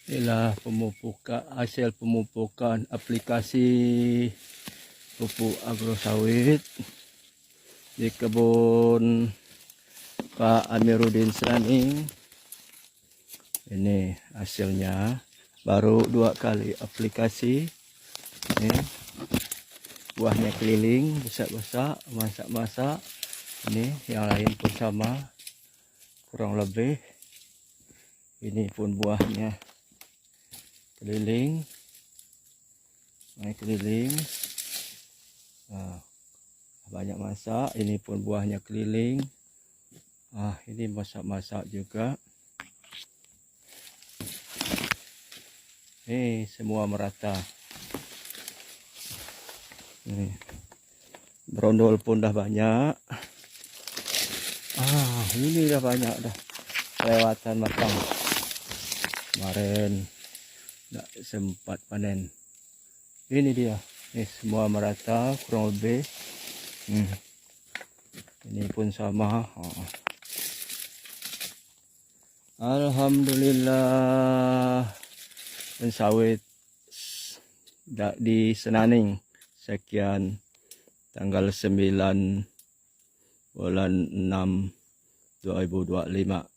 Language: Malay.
Inilah hasil pemupukan aplikasi pupuk agrosawit di kebun Pak Amiruddin Seraning. Ini hasilnya, baru 2 kali aplikasi. Ini buahnya keliling, besar-besar, masak-masak. Ini yang lain pun sama, kurang lebih. Ini pun buahnya keliling, keliling. Banyak masak. Ini pun buahnya keliling. Ini masak-masak juga. Semua merata. Berondol pun dah banyak. Ini dah banyak dah. Kelewatan matang. Kemarin tak sempat panen. Ini dia. Semua merata kurang lebih. Ini pun sama. Alhamdulillah. Sawit di Seraning. Sekian tanggal 9 bulan 6 2025.